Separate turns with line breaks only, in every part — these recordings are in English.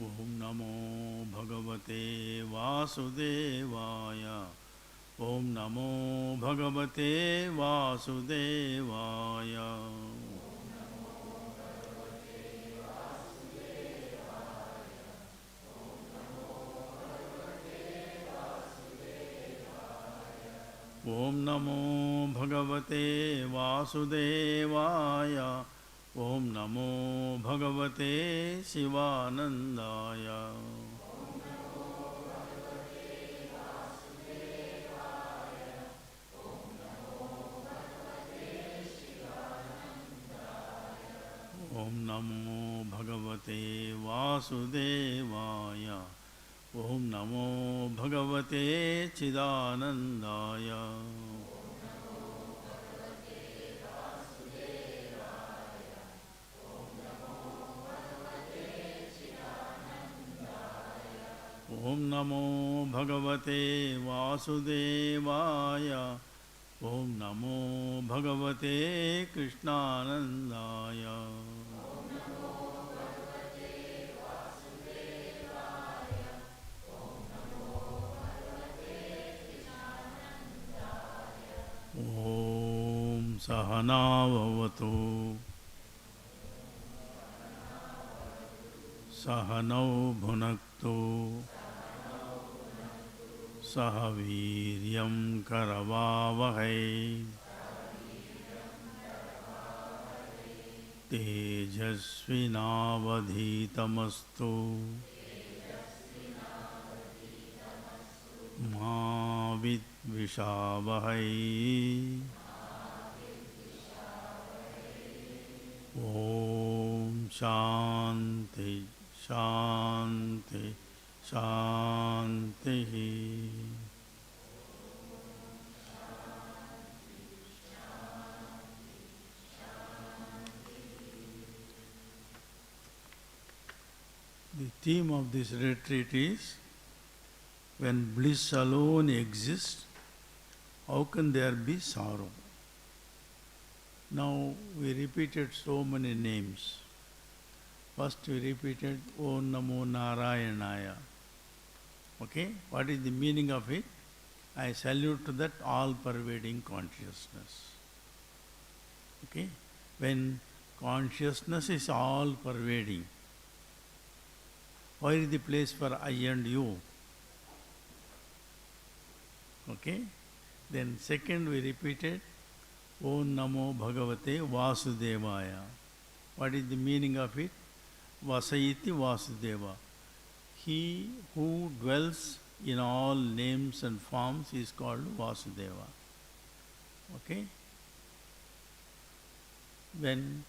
Om Namo Bhagavate Vasudevaya. Om Namo Bhagavate Vasudevaya. Om Namo Bhagavate Vasudevaya. Om Namo Bhagavate Shivanandaya. Om Namo Bhagavate Vasudevaya. Om Namo Bhagavate Chidanandaya. Om Namo Bhagavate Vasudevaya. Om Namo Bhagavate Krishnanandaya. Om Sahana Bhavatu Sahanau Bhunaktu Sahaviryam Karavavahai Tejasvinavadhitamastu Ma Vidvishavahai. Om Shanti Shanti Shanti. The theme of this retreat is, when bliss alone exists, how can there be sorrow? Now we repeated so many names. First we repeated Om Namo Narayanaya. Okay, what is the meaning of it? I salute to that all-pervading consciousness. Okay, when consciousness is all-pervading, where is the place for I and you? Okay, then second we repeated Om Namo Bhagavate Vasudevaya. What is the meaning of it? Vasayiti Vasudeva. He who dwells in all names and forms is called Vasudeva. Okay? When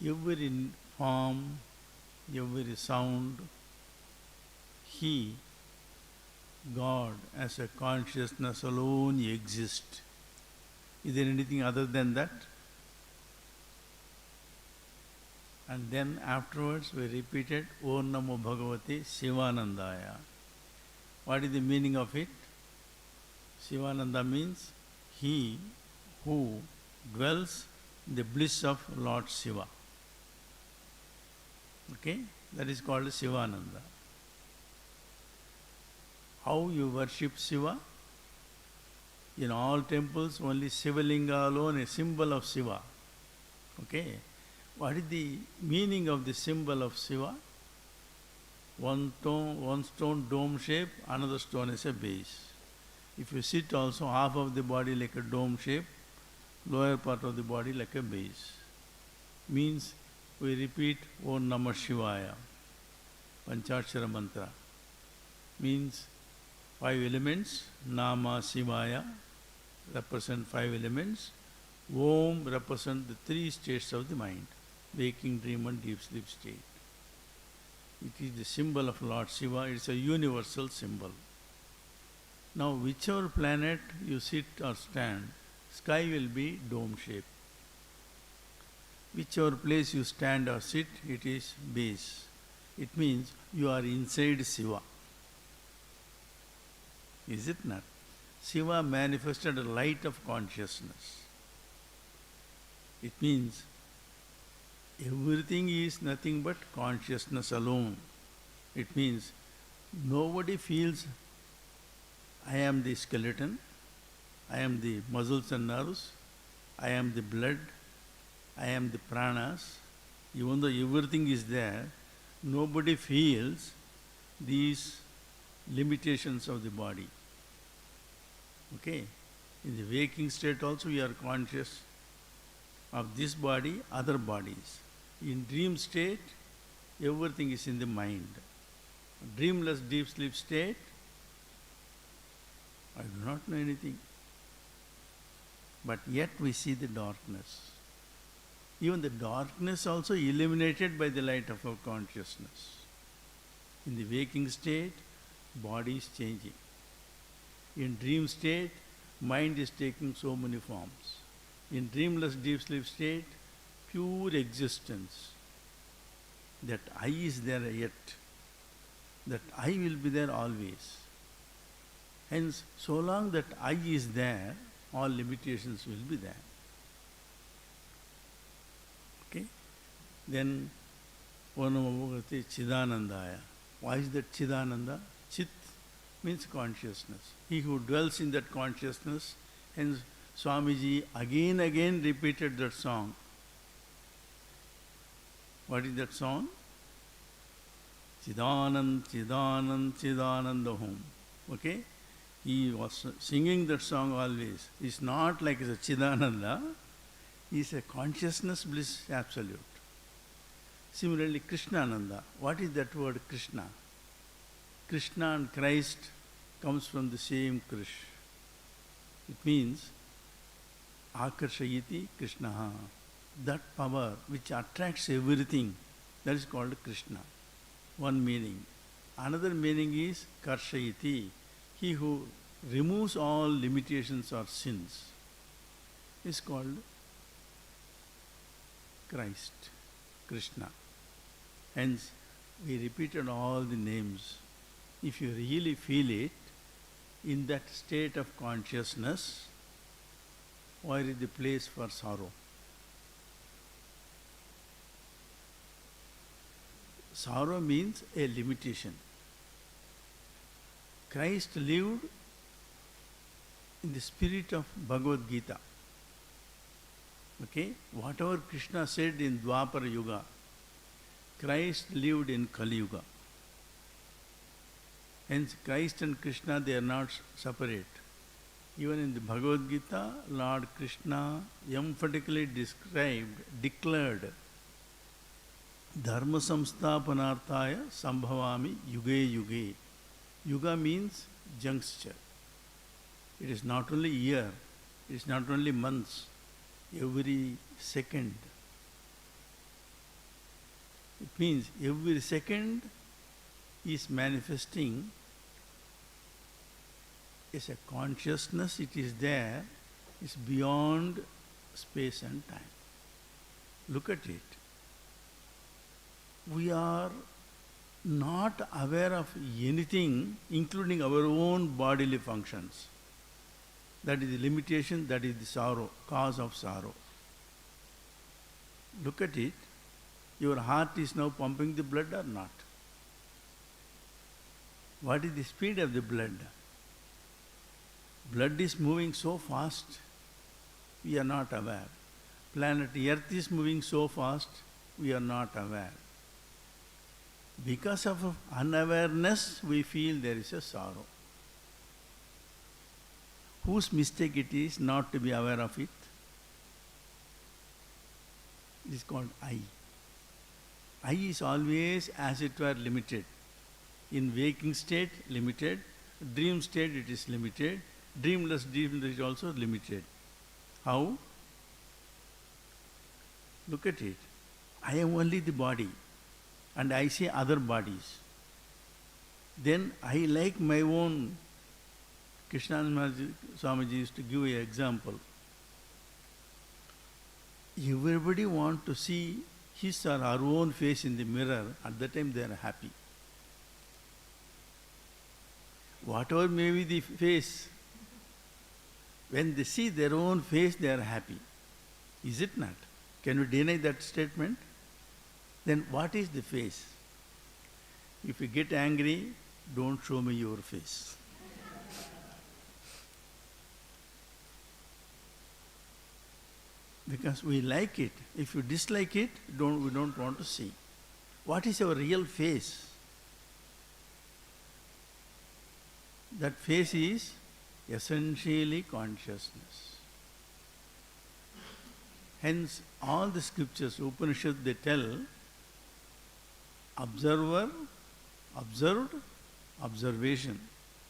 every form, every sound, He, God, as a consciousness alone exists, Is there anything other than that? And then afterwards we repeated Om Namo Bhagavate Sivanandaya. What is the meaning of it? Sivananda means he who dwells in the bliss of Lord Shiva. Okay? That is called Sivananda. How you worship Shiva? In all temples, only Shivalinga alone, a symbol of Shiva. Okay? What is the meaning of the symbol of Shiva? One stone dome shape, another stone is a base. If you sit also, half of the body like a dome shape, lower part of the body like a base. Means we repeat Om Namah Shivaya, Panchakshara mantra. Means 5 elements, Nama Shivaya represent 5 elements, Om represent the 3 states of the mind, waking, dream and deep sleep state. It is the symbol of Lord Shiva, it is a universal symbol. Now whichever planet you sit or stand, sky will be dome shape. Whichever place you stand or sit, it is base. It means you are inside Shiva. Is it not? Shiva manifested a light of consciousness. It means everything is nothing but consciousness alone. It means nobody feels I am the skeleton, I am the muscles and nerves, I am the blood, I am the pranas. Even though everything is there, nobody feels these limitations of the body. Okay? In the waking state also we are conscious of this body, other bodies. In dream state, everything is in the mind. Dreamless deep sleep state, I do not know anything. But yet we see the darkness. Even the darkness also illuminated by the light of our consciousness. In the waking state, body is changing. In dream state, mind is taking so many forms. In dreamless deep sleep state, pure existence. That I is there yet. That I will be there always. Hence, so long that I is there, all limitations will be there. Okay? Then, Om Namo Bhagavate Chidanandaya. Why is that Chidananda? Chit means consciousness. He who dwells in that consciousness, hence Swamiji again repeated that song. What is that song? Chidanand, Chidanand, Chidananda Hum. Okay? He was singing that song always. It's not like it's a Chidananda. It's a consciousness bliss absolute. Similarly, Krishnananda. What is that word Krishna? Krishna and Christ comes from the same Krish. It means Akarshayiti Krishna. That power which attracts everything, that is called Krishna. One meaning. Another meaning is Karshayiti. He who removes all limitations or sins is called Christ, Krishna. Hence, we repeated all the names. If you really feel it, in that state of consciousness, where is the place for sorrow? Sorrow means a limitation. Christ lived in the spirit of Bhagavad Gita. Okay? Whatever Krishna said in Dwapara Yuga, Christ lived in Kali Yuga. Hence, Christ and Krishna, they are not separate. Even in the Bhagavad Gita, Lord Krishna emphatically declared, Dharma samsthapanarthaya sambhavami yuge yuge. Yuga means juncture. It is not only year, it is not only months, every second. It means every second is manifesting as a consciousness, it is there, It's beyond space and time. Look at it. We are not aware of anything, including our own bodily functions. That is the limitation, that is the sorrow, cause of sorrow. Look at it. Your heart is now pumping the blood or not? What is the speed of the blood? Blood is moving so fast, we are not aware. Planet Earth is moving so fast, we are not aware. Because of unawareness, we feel there is a sorrow. Whose mistake it is not to be aware of it? It is called I. I is always, as it were, limited. In waking state, limited. Dream state, it is limited. Dreamless is also limited. How? Look at it. I am only the body, and I see other bodies. Then I like my own. Swami used to give an example. Everybody wants to see his or her own face in the mirror. At that time they are happy. Whatever may be the face, when they see their own face, they are happy. Is it not? Can you deny that statement? Then what is the face? If you get angry, don't show me your face. Because we like it. If you dislike it, we don't want to see. What is our real face? That face is essentially consciousness. Hence, all the scriptures, Upanishad, they tell observer, observed, observation.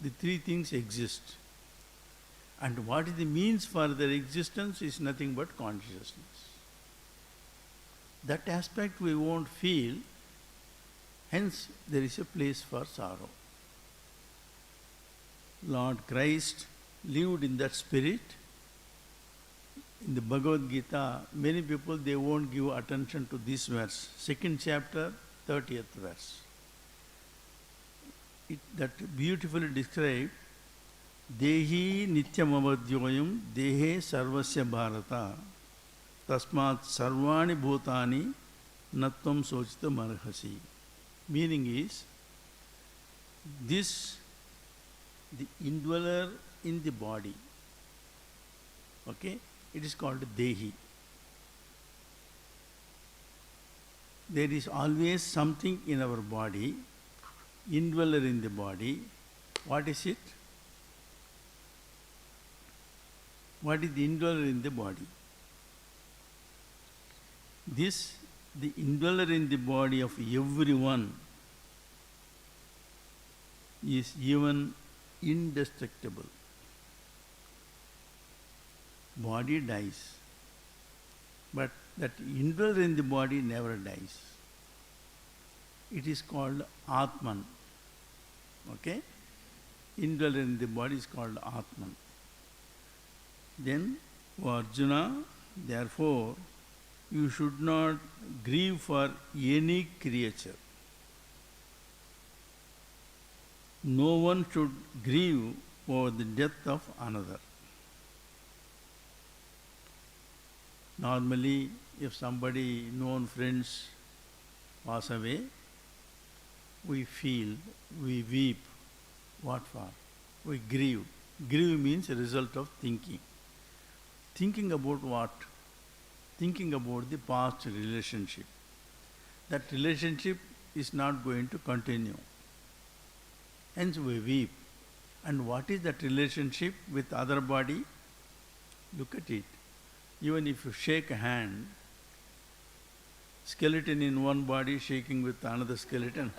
The three things exist. And what is the means for their existence is nothing but consciousness. That aspect we won't feel, hence there is a place for sorrow. Lord Christ lived in that spirit. In the Bhagavad Gita, many people, they won't give attention to this verse. 2nd chapter, 30th verse. That beautifully described, Dehi nityamavadyoyam dehe sarvasya bharata tasmat sarvani bhutani natvam sochita marhasi. Meaning is, this, the indweller in the body, okay, it is called Dehi. There is always something in our body, indweller in the body. What is it? What is the indweller in the body? This, the indweller in the body of everyone, is even indestructible. Body dies, but that indweller in the body never dies. It is called Atman. Okay? Indweller in the body is called Atman. Then, O Arjuna, therefore, you should not grieve for any creature. No one should grieve for the death of another. Normally, if somebody, known friends, pass away, we feel, we weep. What for? We grieve. Grieve means a result of thinking. Thinking about what? Thinking about the past relationship. That relationship is not going to continue. Hence we weep. And what is that relationship with other body? Look at it. Even if you shake a hand, skeleton in one body shaking with another skeleton,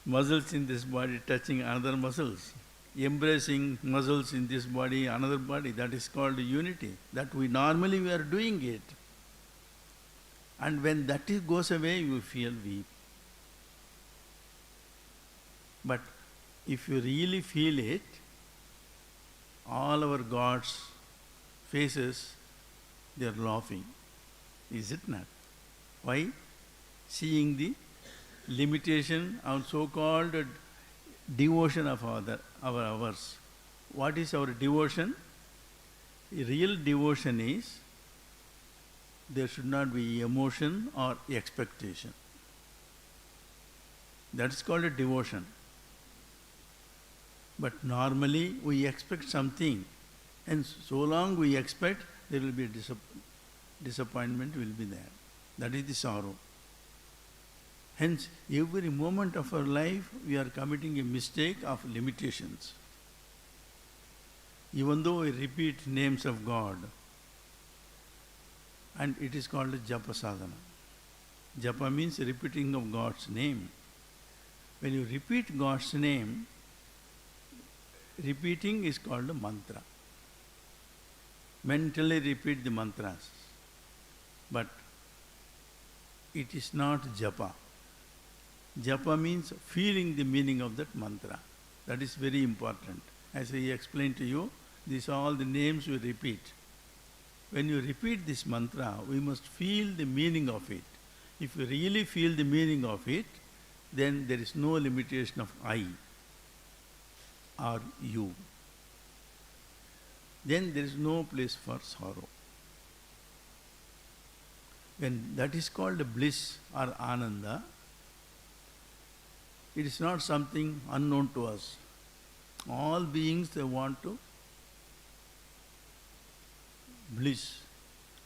muscles in this body touching another muscles, embracing muscles in this body, another body, that is called unity. That we are doing it. And when that goes away, you feel weak. But if you really feel it, all our gods' faces, they are laughing. Is it not? Why? Seeing the limitation of so-called devotion of ours. What is our devotion? Real devotion is there should not be emotion or expectation. That is called a devotion. But normally we expect something, and so long we expect, there will be a disappointment will be there. That is the sorrow. Hence, every moment of our life we are committing a mistake of limitations. Even though we repeat names of God, and it is called japa sadhana. Japa means repeating of God's name. When you repeat God's name, repeating is called a mantra. Mentally repeat the mantras. But it is not japa. Japa means feeling the meaning of that mantra. That is very important. As I explained to you, these are all the names we repeat. When you repeat this mantra, we must feel the meaning of it. If you really feel the meaning of it, then there is no limitation of I or you. Then there is no place for sorrow. When that is called bliss or ananda, it is not something unknown to us. All beings, they want to bliss,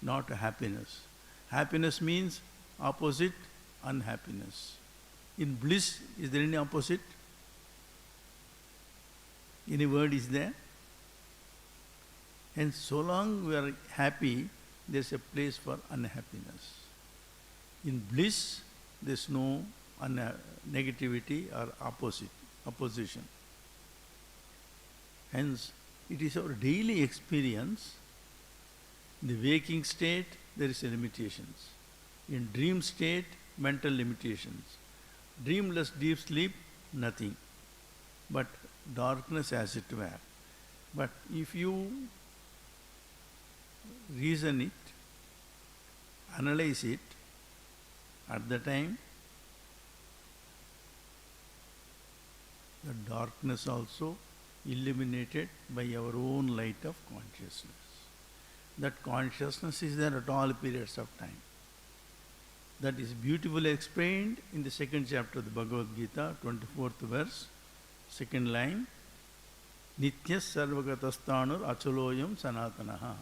not happiness. Happiness means opposite unhappiness. In bliss, is there any opposite? Any word is there? And so long we are happy, there is a place for unhappiness. In bliss, there is no negativity or opposition. Hence, it is our daily experience. In the waking state, there is limitations. In dream state, mental limitations. Dreamless deep sleep, nothing. But darkness as it were. But if you reason it, analyze it, at the time, the darkness also illuminated by our own light of consciousness. That consciousness is there at all periods of time. That is beautifully explained in the second chapter of the Bhagavad Gita, 24th verse, second line. Nityas sarvagatasthānur achaloyam sanatanaha.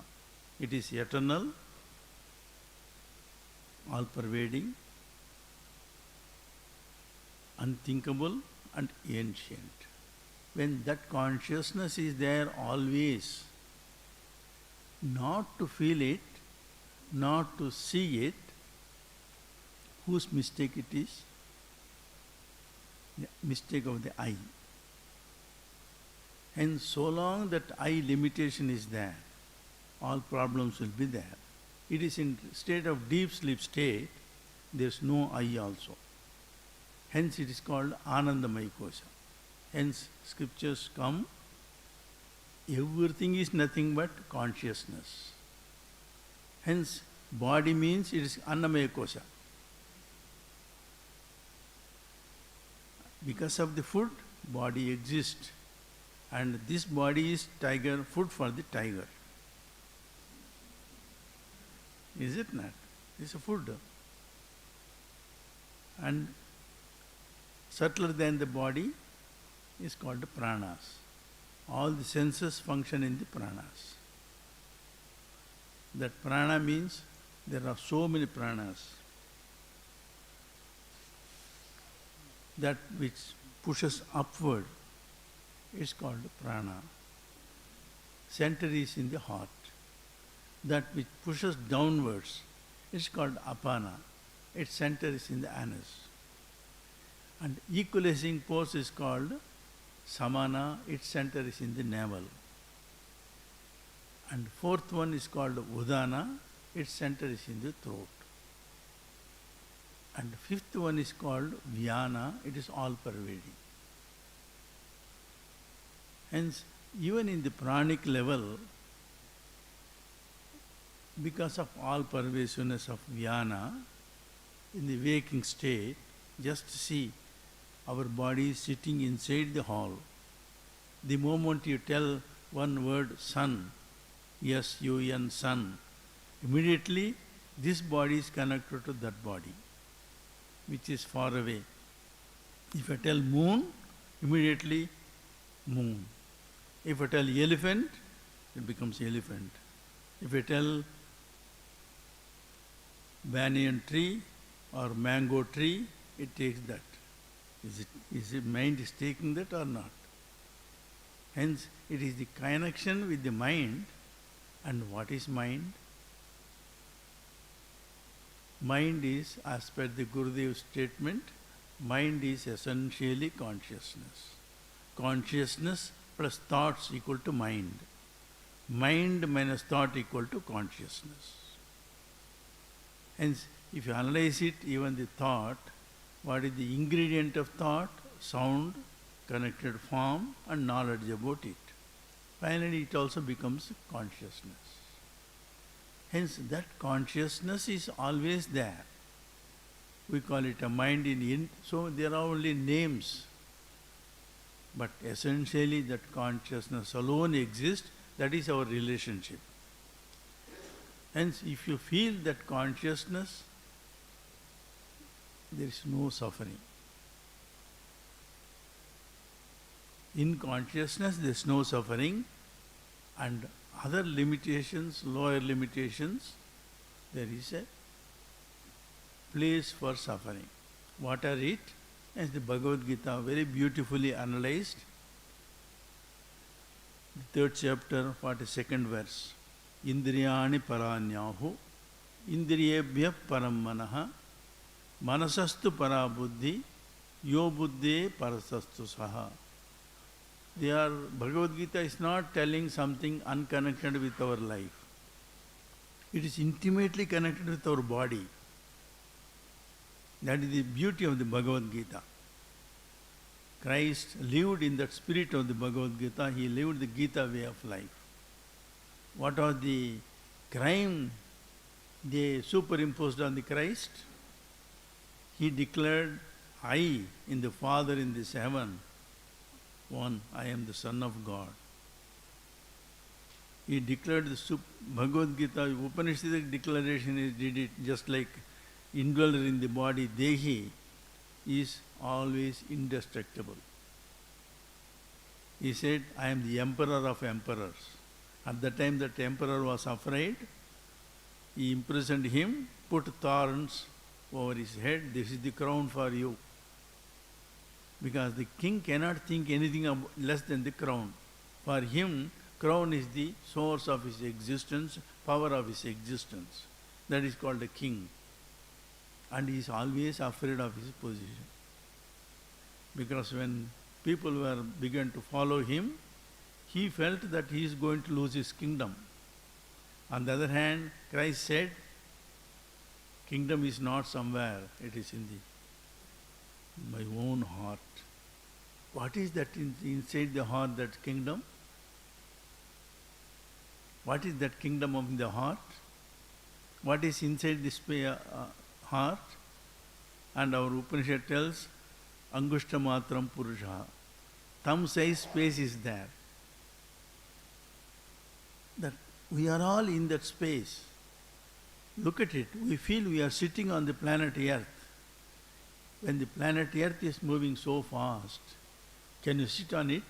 It is eternal, all-pervading, unthinkable and ancient. When that consciousness is there always, not to feel it, not to see it, whose mistake it is? The mistake of the I. And so long that I limitation is there, all problems will be there. It is in state of deep sleep state, there is no I also. Hence it is called Anandamaya Kosha. Hence scriptures come, everything is nothing but consciousness. Hence body means it is Annamaya Kosha. Because of the food, body exists. And this body is tiger, food for the tiger. Is it not? It's a food. And subtler than the body is called pranas. All the senses function in the pranas. That prana means there are so many pranas. That which pushes upward is called prana. Center is in the heart. That which pushes downwards is called apana. Its center is in the anus. And equalizing force is called samana. Its center is in the navel. And fourth one is called udana. Its center is in the throat. And fifth one is called vyana. It is all pervading. Hence, even in the pranic level, because of all pervasiveness of jnana, in the waking state, just see our body is sitting inside the hall. The moment you tell one word sun, S-U-N, sun, immediately this body is connected to that body, which is far away. If I tell moon, immediately moon. If I tell elephant, it becomes elephant. If I tell banyan tree or mango tree, it takes that. Is it mind is taking that or not? Hence, it is the connection with the mind. And what is mind? Mind is, as per the Gurudev's statement, mind is essentially consciousness. Consciousness plus thoughts equal to mind. Mind minus thought equal to consciousness. Hence, if you analyze it, even the thought, what is the ingredient of thought? Sound, connected form, and knowledge about it. Finally, it also becomes consciousness. Hence, that consciousness is always there. We call it a mind so there are only names. But essentially, that consciousness alone exists. That is our relationship. Hence, if you feel that consciousness, there is no suffering. In consciousness, there is no suffering, and other limitations, lower limitations, there is a place for suffering. What are it? As the Bhagavad Gita very beautifully analyzed, the 3rd chapter, 42nd verse. Indriyani paranyahu, indriyebhya param manaha, manasastu para buddhi, yo buddhe parasastu saha. Bhagavad Gita is not telling something unconnected with our life. It is intimately connected with our body. That is the beauty of the Bhagavad Gita. Christ lived in that spirit of the Bhagavad Gita. He lived the Gita way of life. What was the crime they superimposed on the Christ? He declared, I in the Father in this heaven, one, I am the Son of God. He declared the Bhagavad Gita, Upanishadic declaration, he did it just like indweller in the body, Dehi, is always indestructible. He said, I am the emperor of emperors. At the time that emperor was afraid, he imprisoned him, put thorns over his head, this is the crown for you. Because the king cannot think anything less than the crown. For him, crown is the source of his existence, power of his existence. That is called a king. And he is always afraid of his position. Because when people began to follow him, he felt that he is going to lose his kingdom. On the other hand, Christ said, kingdom is not somewhere, it is in my own heart. What is that inside the heart, that kingdom? What is that kingdom of the heart? What is inside this heart? And our Upanishad tells, Angushta matram purusha. Thumb size space is there. That we are all in that space. Look at it. We feel we are sitting on the planet Earth. When the planet Earth is moving so fast, can you sit on it?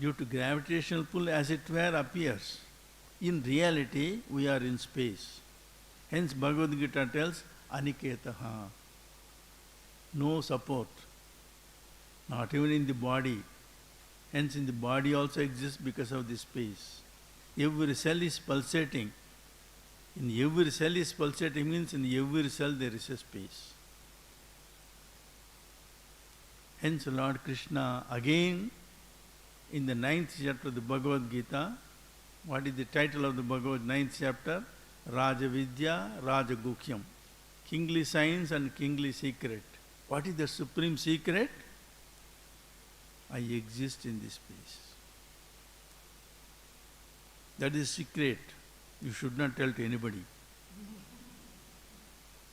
Due to gravitational pull, as it were, appears. In reality, we are in space. Hence, Bhagavad Gita tells, Aniketaha. No support. Not even in the body. Hence, in the body also exists because of the space. Every cell is pulsating. In every cell is pulsating means in every cell there is a space. Hence, Lord Krishna again in the 9th chapter of the Bhagavad Gita, what is the title of the Bhagavad 9th chapter? Raja Vidya, Raja Gukyam. Kingly science and kingly secret. What is the supreme secret? I exist in this space. That is secret. You should not tell to anybody.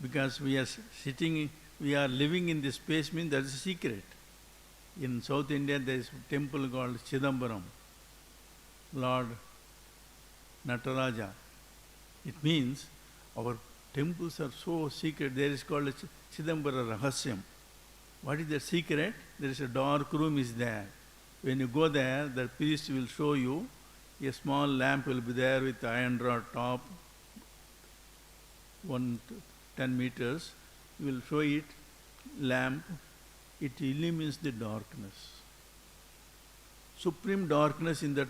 Because we are sitting, we are living in this space means that is a secret. In South India there is a temple called Chidambaram, Lord Nataraja. It means our temples are so secret. There is called a Chidambara Rahasyam. What is the secret? There is a dark room is there. When you go there, the priest will show you a small lamp will be there with iron rod top, 1 to 10 meters. He will show it, lamp. It illumines the darkness. Supreme darkness in that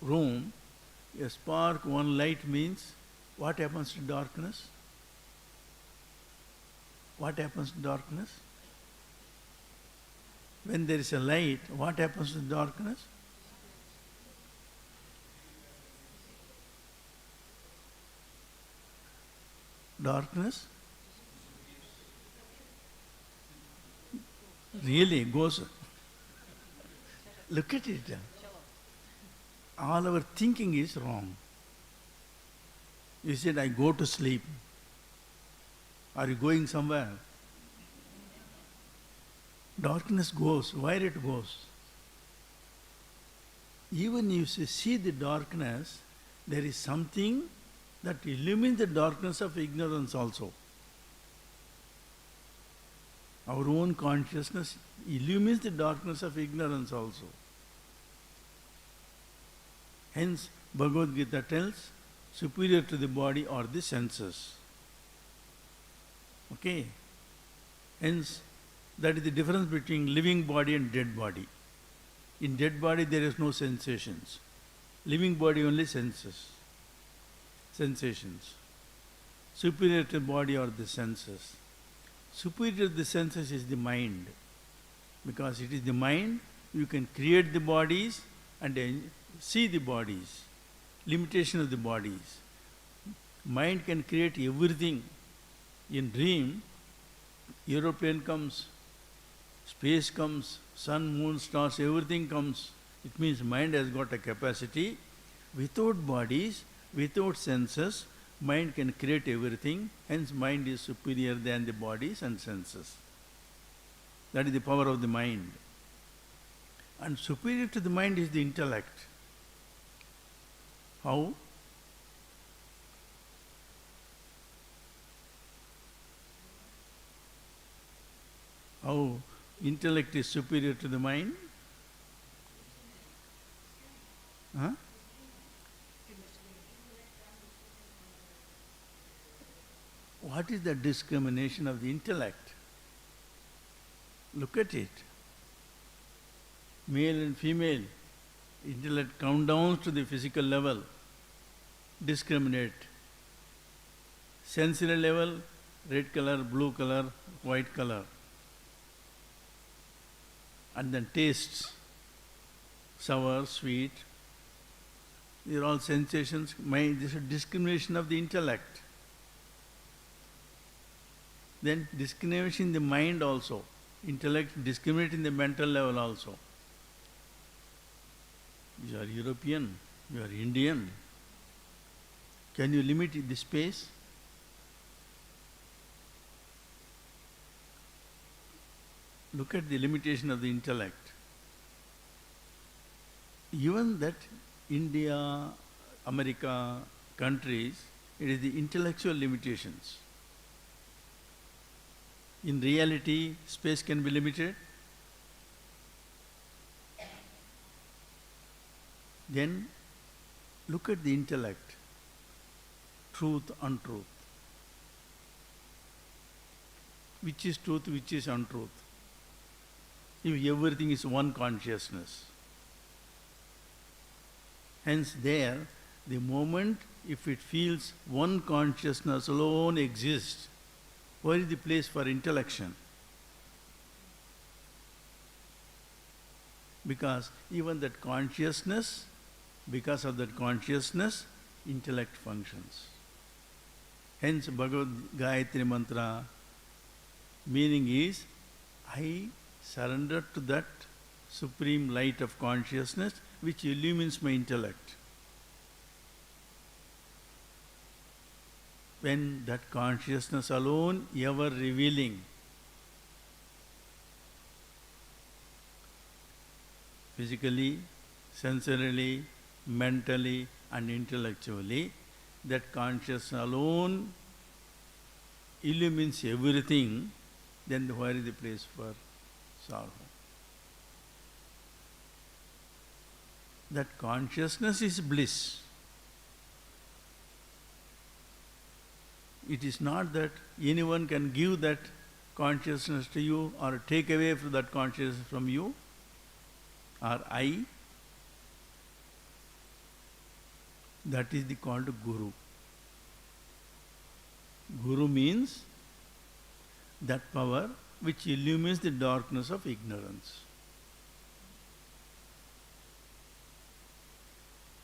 room, a spark, one light means what happens to darkness? What happens to darkness? When there is a light, what happens to darkness? Darkness really goes. Look at it. All our thinking is wrong. You said, I go to sleep. Are you going somewhere? Darkness goes. Where it goes? Even if you see the darkness, there is something that illumines the darkness of ignorance also. Our own consciousness illumines the darkness of ignorance also. Hence, Bhagavad Gita tells, superior to the body are the senses. Okay? Hence, that is the difference between living body and dead body. In dead body there is no sensations. Living body only senses. Sensations. Superior to the body are the senses. Superior to the senses is the mind. Because it is the mind, you can create the bodies and see the bodies. Limitation of the bodies. Mind can create everything. In dream, aeroplane comes, space comes, sun, moon, stars, everything comes. It means mind has got a capacity. Without bodies, without senses, mind can create everything. Hence, mind is superior than the bodies and senses. That is the power of the mind. And superior to the mind is the intellect. How? How intellect is superior to the mind? Huh? What is the discrimination of the intellect? Look at it. Male and female, intellect come down to the physical level, discriminate. Sensory level, red color, blue color, white color. And then tastes, sour, sweet. These are all sensations. This is discrimination of the intellect. Then discrimination in the mind also. Intellect discriminate in the mental level also. You are European, you are Indian. Can you limit the space? Look at the limitation of the intellect. Even that India, America, countries, it is the intellectual limitations. In reality, space can be limited. Then look at the intellect, truth, untruth. Which is truth, which is untruth? If everything is one consciousness. Hence there, the moment if it feels one consciousness alone exists, where is the place for intellection? Because even that consciousness, because of that consciousness, intellect functions. Hence Bhagavad Gayatri Mantra, meaning is, I surrender to that supreme light of consciousness which illumines my intellect. When that consciousness alone ever revealing, physically, sensorily, mentally and intellectually, that consciousness alone illumines everything, then where is the place for sorrow? That consciousness is bliss. It is not that anyone can give that consciousness to you or take away from that consciousness from you or I. That is called Guru. Guru means that power which illumines the darkness of ignorance.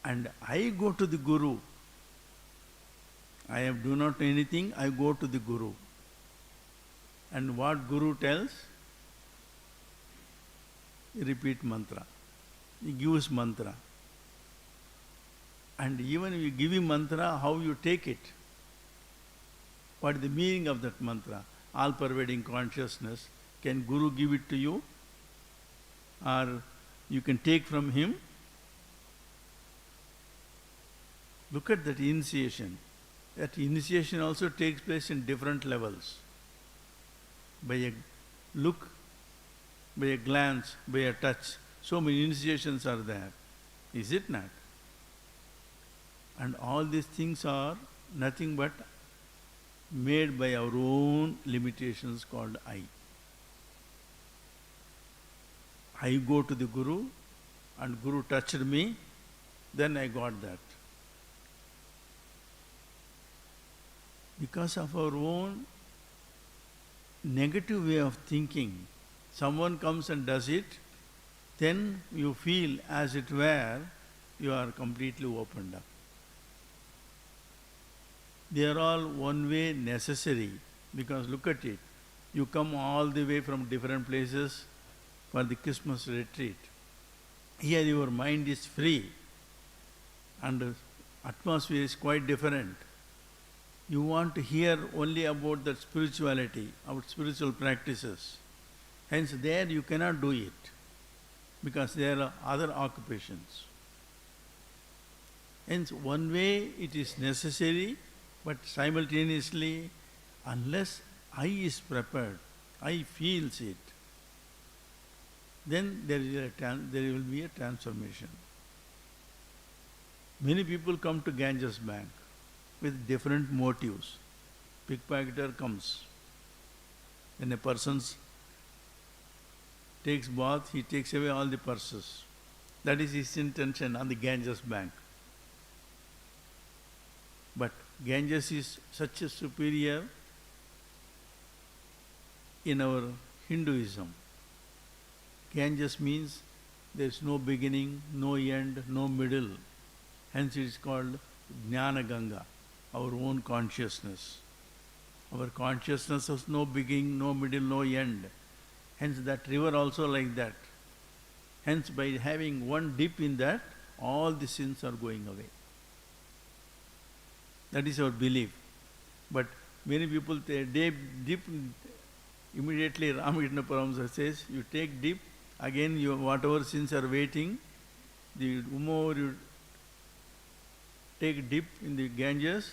And I go to the Guru. I do not know anything, I go to the Guru. And what Guru tells? He repeat mantra. He gives mantra. And even if you give him mantra, how you take it? What is the meaning of that mantra? All-pervading consciousness. Can Guru give it to you? Or you can take from him? Look at that initiation. That initiation also takes place in different levels. By a look, by a glance, by a touch. So many initiations are there. Is it not? And all these things are nothing but made by our own limitations called I. I go to the Guru and Guru touched me, then I got that. Because of our own negative way of thinking, someone comes and does it, then you feel as it were you are completely opened up. They are all one way necessary, because look at it. You come all the way from different places for the Christmas retreat. Here your mind is free and the atmosphere is quite different. You want to hear only about that spirituality, about spiritual practices. Hence there you cannot do it, because there are other occupations. Hence one way it is necessary, but simultaneously, unless I is prepared, I feels it, then there will be a transformation. Many people come to Ganges Bank with different motives. Pickpocketer comes. When a person takes bath, he takes away all the purses. That is his intention on the Ganges Bank. But Ganges is such a superior in our Hinduism. Ganges means there is no beginning, no end, no middle. Hence it is called Jnana Ganga, our own consciousness. Our consciousness has no beginning, no middle, no end. Hence that river also like that. Hence by having one dip in that, all the sins are going away. That is our belief. But many people they dip, immediately Ramakrishna Paramahansa says, you take dip, again whatever sins are waiting, the more you take dip in the Ganges,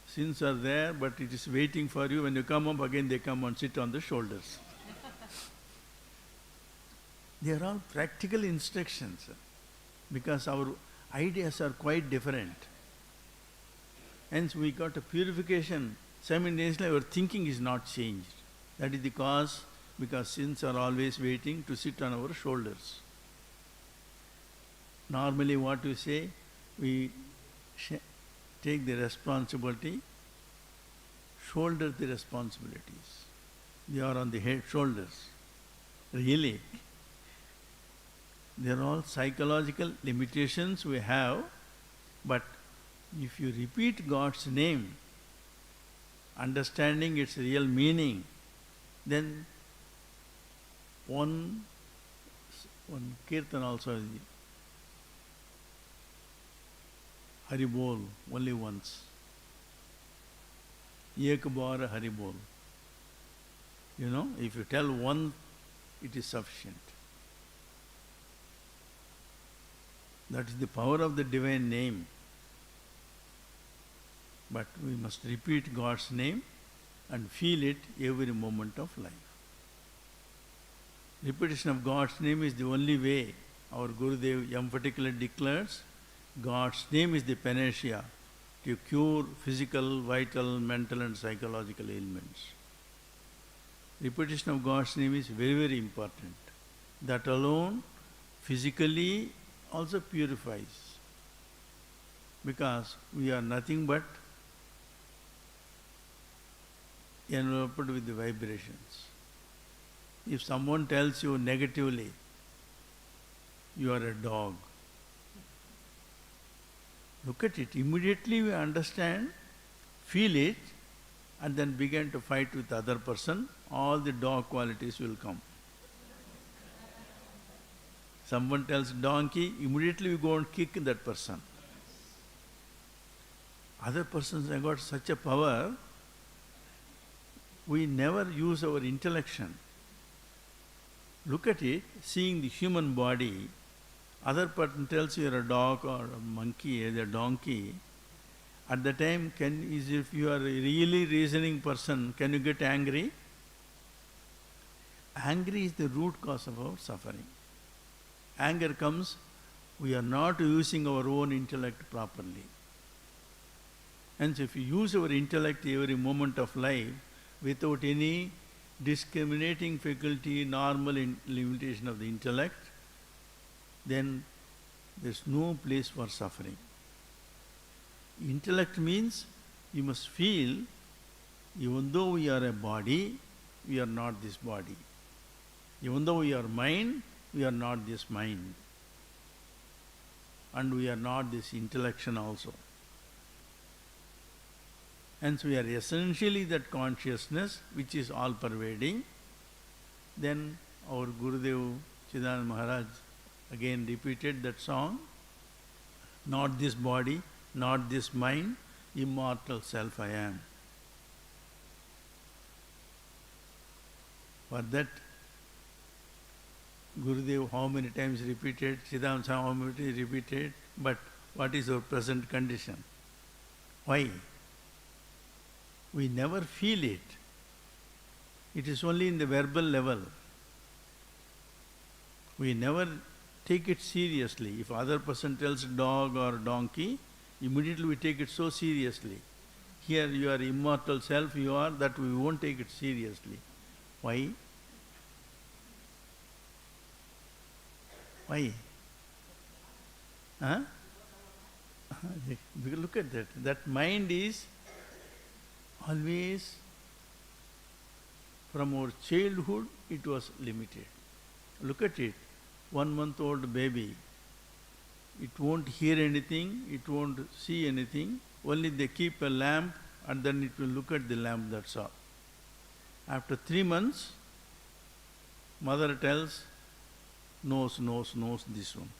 sins are there, but it is waiting for you. When you come up, again they come and sit on the shoulders. They are all practical instructions, because our ideas are quite different. Hence we got a purification. Simultaneously our thinking is not changed. That is the cause, because sins are always waiting to sit on our shoulders. Normally what we say, we take the responsibility, shoulder the responsibilities. They are on the head, shoulders. Really. They are all psychological limitations we have, but if you repeat God's name, understanding its real meaning, then one One kirtan also is Hari Bol, only once. Ek bar Hari Bol. If you tell one, it is sufficient. That is the power of the divine name. But we must repeat God's name and feel it every moment of life. Repetition of God's name is the only way. Our Gurudev emphatically declares, God's name is the panacea to cure physical, vital, mental and psychological ailments. Repetition of God's name is very, very important. That alone physically also purifies. Because we are nothing but enveloped with the vibrations. If someone tells you negatively, you are a dog, look at it, immediately we understand, feel it, and then begin to fight with the other person, all the dog qualities will come. Someone tells donkey, immediately we go and kick that person. Other persons have got such a power, we never use our intellection. Look at it, seeing the human body, other person tells you you're a dog or a monkey or a donkey, at the time, if you are a really reasoning person, can you get angry? Angry is the root cause of our suffering. Anger comes, we are not using our own intellect properly. Hence, if you use our intellect every moment of life without any discriminating faculty, normal limitation of the intellect, then there is no place for suffering. Intellect means you must feel, even though we are a body, we are not this body. Even though we are mind, we are not this mind. And we are not this intellection also. Hence we are essentially that consciousness which is all pervading. Then our Gurudev Chidananda Maharaj again repeated that song, not this body, not this mind, immortal self I am. For that Gurudev how many times repeated, Chidananda how many times repeated, but what is our present condition? Why? We never feel it. It is only in the verbal level. We never take it seriously. If other person tells dog or donkey, immediately we take it so seriously. Here you are immortal self, you are, that we won't take it seriously. Why? Why? Huh? Look at that. That mind is always, from our childhood, it was limited. Look at it. 1 month-old baby, it won't hear anything, it won't see anything, only they keep a lamp and then it will look at the lamp, that's all. After 3 months, mother tells, knows this one.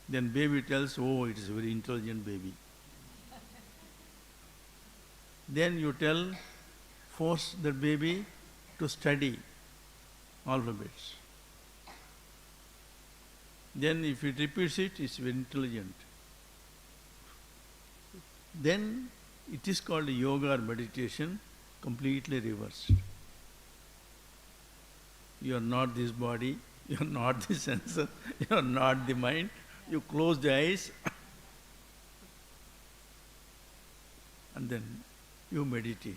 Then baby tells, oh, it is a very intelligent baby. Then you force the baby to study alphabets. Then if it repeats it, it's very intelligent. Then it is called yoga or meditation, completely reversed. You are not this body, you are not the sensor, you are not the mind. You close the eyes and then you meditate.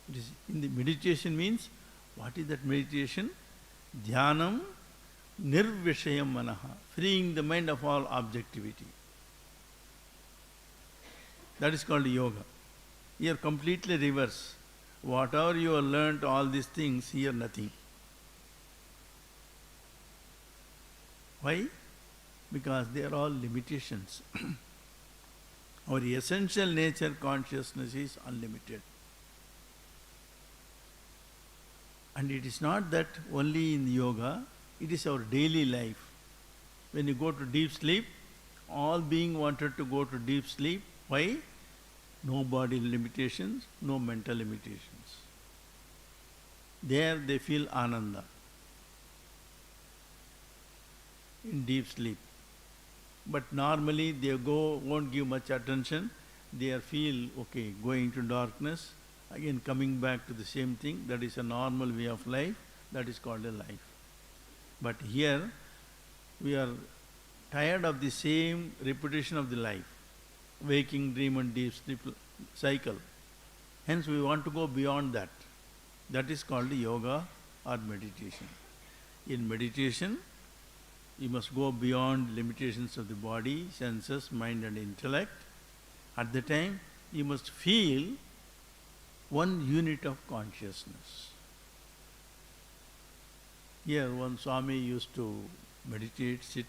It is in the meditation means, what is that meditation? Dhyanam nirvishayam manaha, freeing the mind of all objectivity. That is called yoga. Here completely reverse. Whatever you have learnt, all these things, here nothing. Why? Because they are all limitations. Our essential nature consciousness is unlimited. And it is not that only in yoga, it is our daily life. when you go to deep sleep, all being wanted to go to deep sleep. Why? No body limitations, no mental limitations. There they feel ananda in deep sleep. But normally they won't give much attention. They feel, okay, going to darkness, again coming back to the same thing. That is a normal way of life. That is called a life. But here we are tired of the same repetition of the life, waking, dream and deep sleep cycle. Hence we want to go beyond that. That is called yoga or meditation. In meditation, you must go beyond limitations of the body, senses, mind and intellect. At the time, you must feel one unit of consciousness. Here one Swami used to meditate, sit.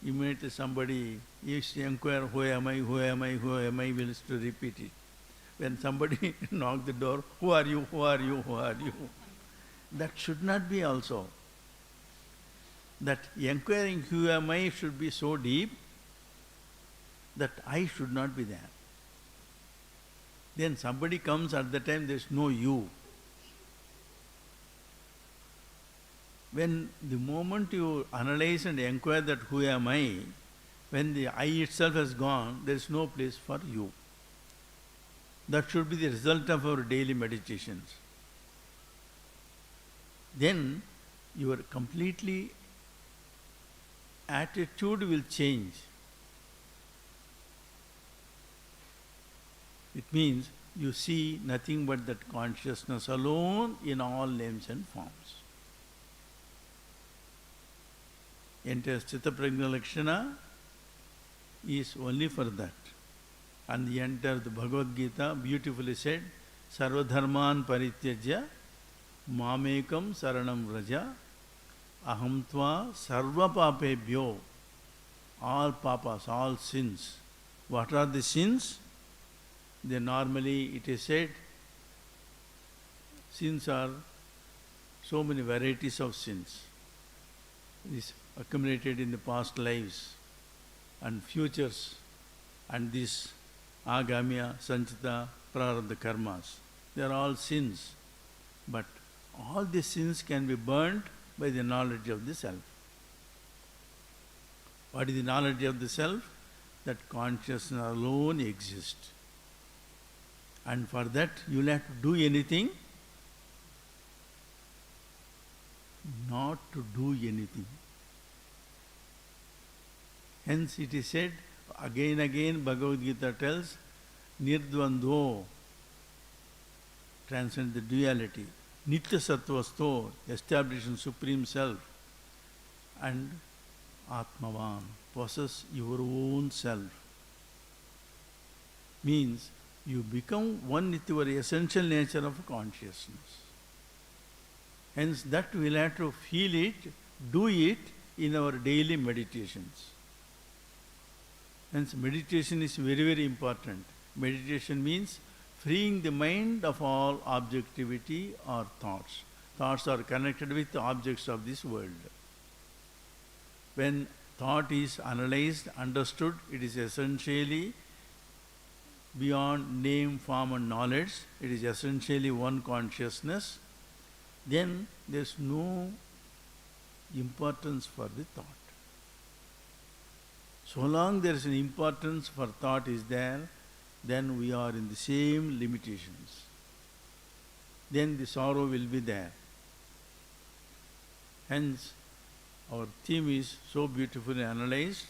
Immediately somebody used to inquire, who am I, who am I, who am I, will used to repeat it. When somebody knocked the door, who are you, who are you, who are you? That should not be also. That inquiring who am I should be so deep that I should not be there. Then somebody comes, at the time there is no you. When the moment you analyze and inquire that who am I, when the I itself has gone, there is no place for you. That should be the result of our daily meditations. Then your completely attitude will change. It means you see nothing but that consciousness alone in all names and forms. Entire Sthita Prajna Lakshana is only for that. And the entire the Bhagavad Gita beautifully said, Sarvadharman Parityajya Mamekam Saranam Vraja Aham Tva Sarva Papebhyo. All papas, all sins. What are the sins? They normally, it is said, sins are so many varieties of sins. It is accumulated in the past lives and futures and this agamya, sanchita, prarabdha karmas. They are all sins. But all these sins can be burnt by the knowledge of the self. What is the knowledge of the self? That consciousness alone exists. And for that you will have to do anything? Not to do anything. Hence it is said, again Bhagavad Gita tells, Nirdvandho, transcend the duality. Nitya Sattvasto, established in Supreme Self. And Atmavan, possess your own self. Means you become one with your essential nature of consciousness. Hence that we will have to feel it, do it in our daily meditations. Hence meditation is very, very important. Meditation means freeing the mind of all objectivity or thoughts. Thoughts are connected with the objects of this world. When thought is analyzed, understood, it is essentially beyond name, form and knowledge. It is essentially one consciousness. Then there is no importance for the thought. So long there is an importance for thought is there, then we are in the same limitations. Then the sorrow will be there. Hence, our theme is so beautifully analyzed.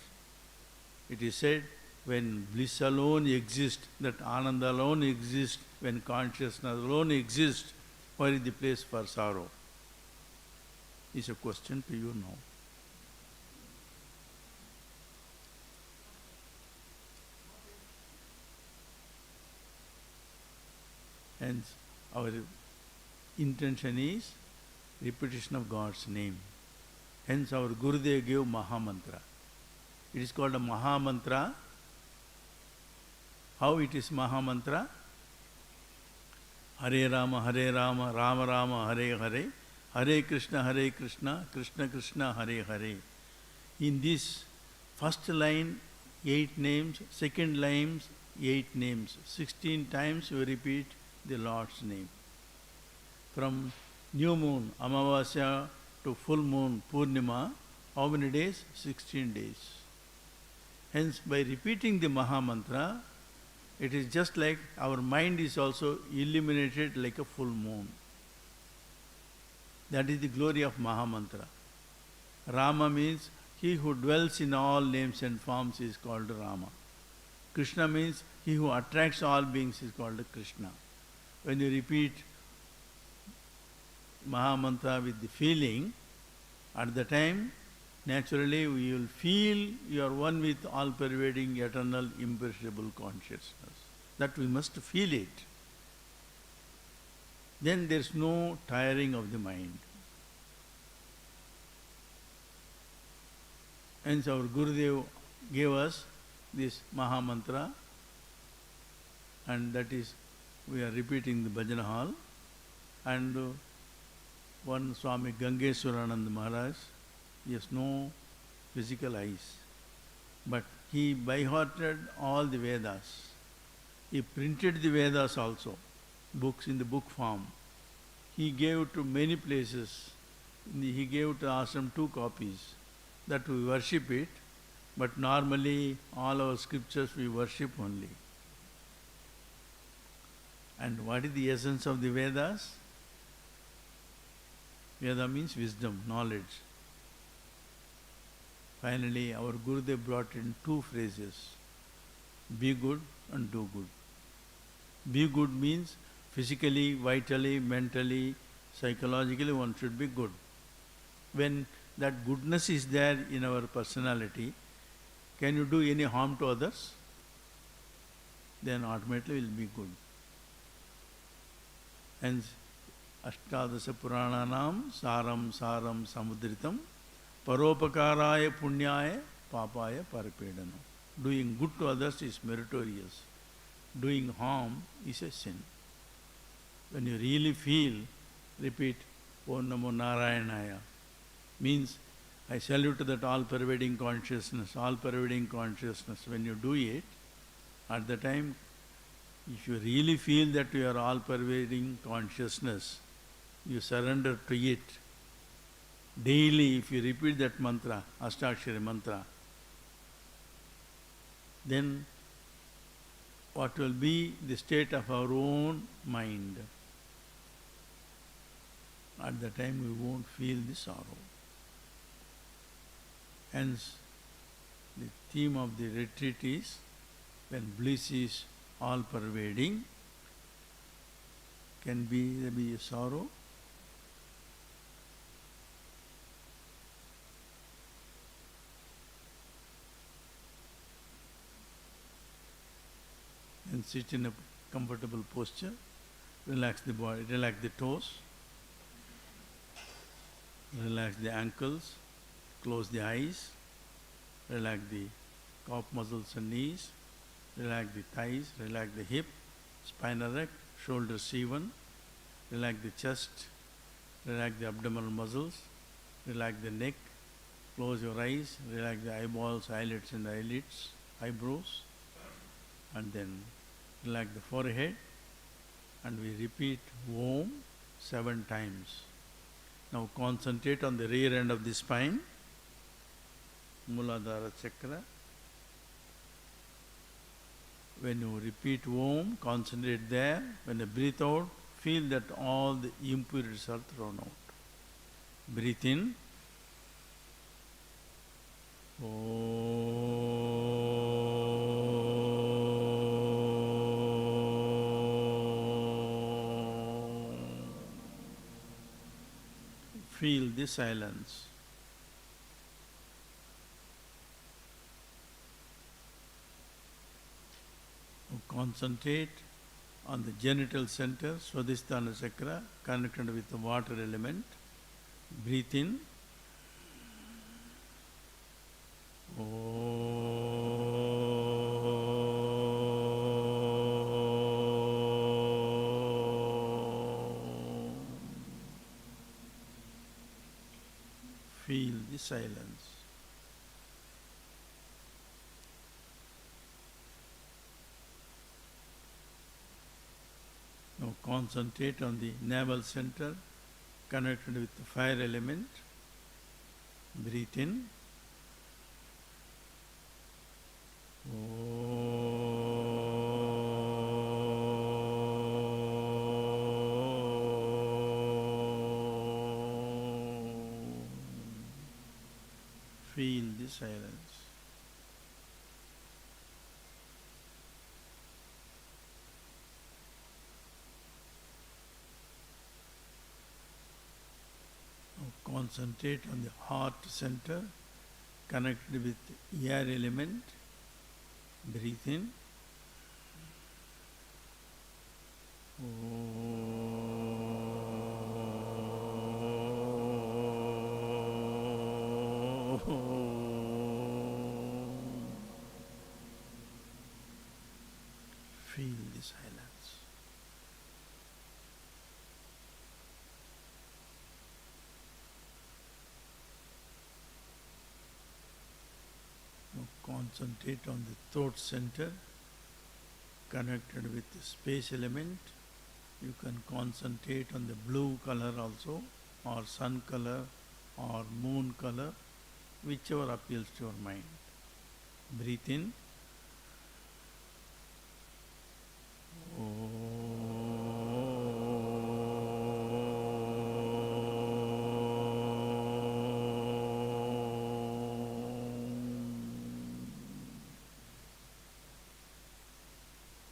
It is said, when bliss alone exists, that ananda alone exists, when consciousness alone exists, where is the place for sorrow? Is a question to you now. Hence, our intention is repetition of God's name. Hence, our Gurudev gave Mahamantra. It is called a Mahamantra. How it is Mahamantra? Hare Rama, Rama Rama, Hare Hare, Hare Krishna, Krishna Krishna, Hare Hare. In this first line, 8 names, second line, 8 names. 16 times you repeat the Lord's name. From new moon, Amavasya, to full moon, Purnima, how many days? 16 days. Hence, by repeating the Maha Mantra, it is just like our mind is also illuminated like a full moon. That is the glory of Maha Mantra. Rama means he who dwells in all names and forms is called Rama. Krishna means he who attracts all beings is called Krishna. When you repeat Maha Mantra with the feeling, at the time, naturally we will feel you are one with all-pervading, eternal, imperishable consciousness. That we must feel it. Then there is no tiring of the mind. Hence our Gurudev gave us this Maha Mantra, and that is, we are repeating the Bhajana hall. And one Swami Yogaswarupanandaji Maharaj, he has no physical eyes, but he by-hearted all the Vedas. He printed the Vedas also, books in the book form. He gave to many places. He gave to ashram 2 copies, that we worship it, but normally all our scriptures we worship only. And what is the essence of the Vedas? Veda means wisdom, knowledge. Finally, our Gurudev brought in 2 phrases: be good and do good. Be good means physically, vitally, mentally, psychologically one should be good. When that goodness is there in our personality, can you do any harm to others? Then ultimately will be good. Hence, Ashtadasa Purananam Saram Saram Samudritam Paropakaraya Punyaya Papaya Parapedanam. Doing good to others is meritorious. Doing harm is a sin. When you really feel, repeat Om Namo Narayanaya. Means, I salute to that all-pervading consciousness, all-pervading consciousness. When you do it, at the time, if you really feel that you are all-pervading consciousness, you surrender to it. Daily, if you repeat that mantra, Ashtakshari mantra, then what will be the state of our own mind? At the time, we won't feel the sorrow. Hence, the theme of the retreat is, when bliss is all-pervading, can there be a sorrow? And sit in a comfortable posture, relax the body, relax the toes, relax the ankles, close the eyes, relax the calf muscles and knees, relax the thighs, relax the hip, spine erect, shoulders even, relax the chest, relax the abdominal muscles, relax the neck, close your eyes, relax the eyeballs, eyelids and eyelids, eyebrows, and then relax the forehead, and we repeat Om 7 times. Now concentrate on the rear end of the spine, Muladhara Chakra. When you repeat Om, concentrate there. When you breathe out, feel that all the impurities are thrown out. Breathe in. Feel the silence. Concentrate on the genital center, Swadhisthana Chakra, connected with the water element. Breathe in. Feel the silence. concentrate on the navel center connected with the fire element. Breathe in. Feel the silence. Now concentrate on the heart center connected with the air element. Breathe in. Feel the silence. Now concentrate on the throat center connected with the space element. You can concentrate on the blue color also, or sun color, or moon color, whichever appeals to your mind. Breathe in.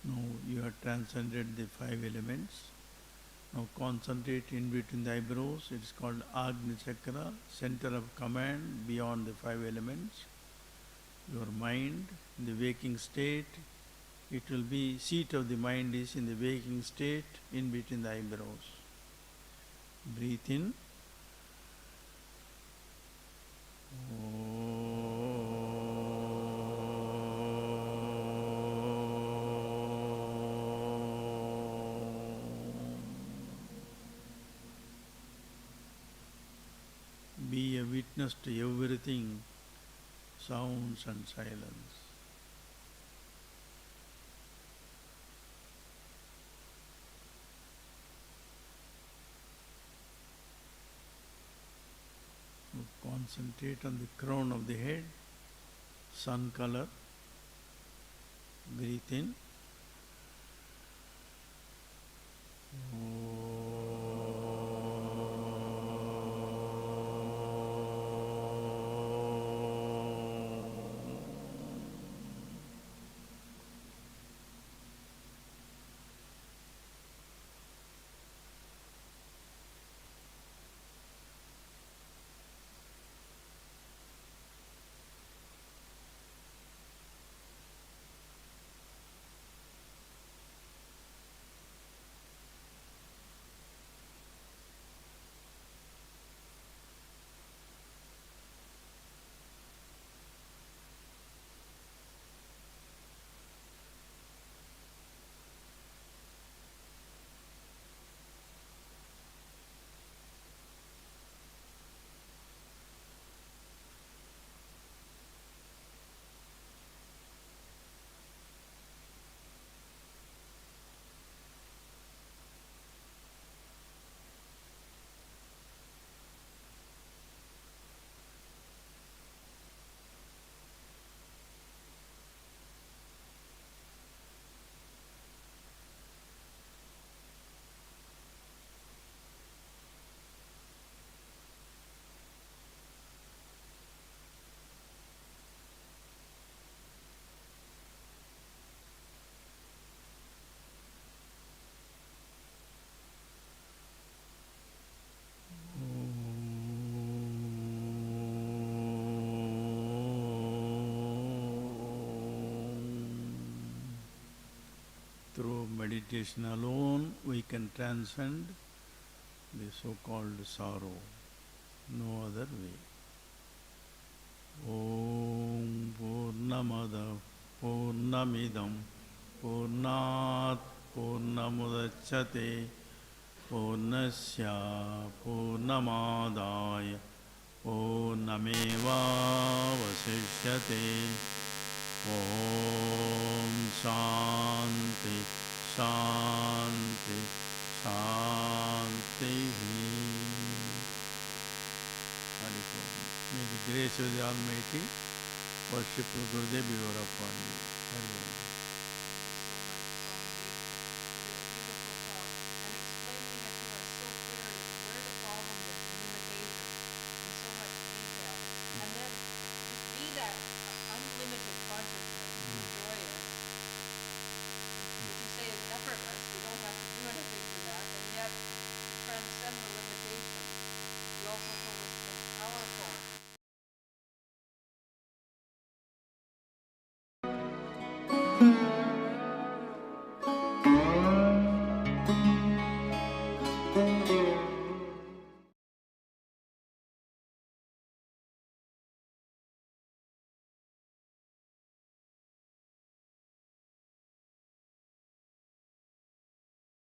Now you have transcended the 5 elements. Now concentrate in between the eyebrows. It is called Agni Chakra, center of command beyond the 5 elements. Your mind in the waking state, it will be, seat of the mind is in the waking state in between the eyebrows. Breathe in. Be a witness to everything, sounds and silence. Concentrate on the crown of the head, sun color. Breathe in. Through meditation alone, we can transcend the so-called sorrow. No other way. Om Purnamada Purnamidam Purnat Purnamudachyate Purnasya Purnamadaya Purnameva Vasishyate. Om Shanti Shanti Shanti. May the grace of the Almighty worship Gurudev be upon you. Hari Om.